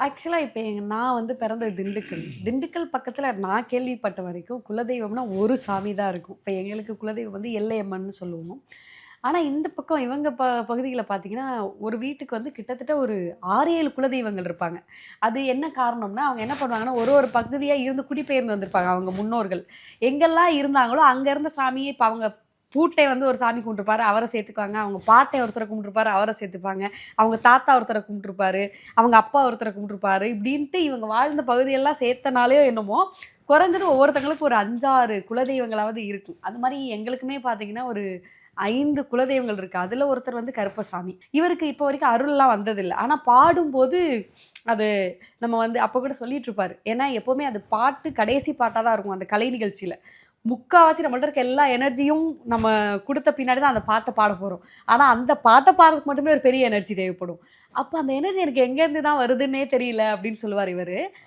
ஆக்சுவலா இப்ப நான் வந்து பிறந்தது திண்டுக்கல். திண்டுக்கல் பக்கத்துல நான் கேள்விப்பட்ட வரைக்கும் குலதெய்வம்னா ஒரு சாமி தான் இருக்கும். இப்ப எங்களுக்கு குலதெய்வம் வந்து எல்லையம்மன்னு சொல்லுவோம். ஆனா இந்த பக்கம் இவங்க பகுதியில பார்த்தீங்கன்னா, ஒரு வீட்டுக்கு வந்து கிட்டத்தட்ட ஒரு 6, 7 குலதெய்வங்கள் இருப்பாங்க. அது என்ன காரணம்னா, அவங்க என்ன பண்ணுவாங்கன்னா, ஒரு ஒரு பகுதியா இருந்து குடிபெயர்ந்து வந்திருப்பாங்க அவங்க முன்னோர்கள். எங்கெல்லாம் இருந்தாங்களோ அங்க இருந்த சாமியே இப்ப அவங்க பூட்டை வந்து ஒரு சாமி கும்பிட்டுருப்பாரு, அவர சேர்த்துக்குவாங்க. அவங்க பாட்டன் ஒருத்தர கும்பிட்டுருப்பாரு, அவர சேர்த்துப்பாங்க. அவங்க தாத்தா ஒருத்தர கும்பிட்டுருப்பாரு. அவங்க அப்பா ஒருத்தர கும்பிட்டுருப்பாரு. இப்படின்ட்டு இவங்க வாழ்ந்த பகுதியெல்லாம் சேர்த்தனாலயோ என்னமோ, குறைஞ்சது ஒவ்வொருத்தங்களுக்கு ஒரு 5, 6 குலதெய்வங்களாவது இருக்கும். அது மாரி எங்களுக்குமே பார்த்தீங்கன்னா, ஒரு 5 குலதெய்வங்கள் இருக்கு. அதுல ஒருத்தர் வந்து கருப்பசாமி. இவருக்கு இப்போ வரைக்கும் அருள்லாம் வந்ததில்ல. ஆனா பாடும்போது அது நம்ம வந்து அப்ப கூட சொல்லிட்டு இருப்பாரு. ஏன்னா எப்பவுமே அது பாட்டு கடைசி பாட்டா தான் இருக்கும் அந்த கலை நிகழ்ச்சியில. முக்காவாசி நம்மள்ட்ட இருக்க எல்லா எனர்ஜியும் நம்ம குடுத்த பின்னாடி தான் அந்த பாட்ட பாடப் போறோம். ஆனா அந்த பாட்ட பாடுறதுக்கு மட்டுமே ஒரு பெரிய எனர்ஜி தேவைப்படும். அப்ப அந்த எனர்ஜி எனக்கு எங்கேருந்து தான் வருதுன்னே தெரியல அப்படின்னு சொல்லுவாரு இவரு.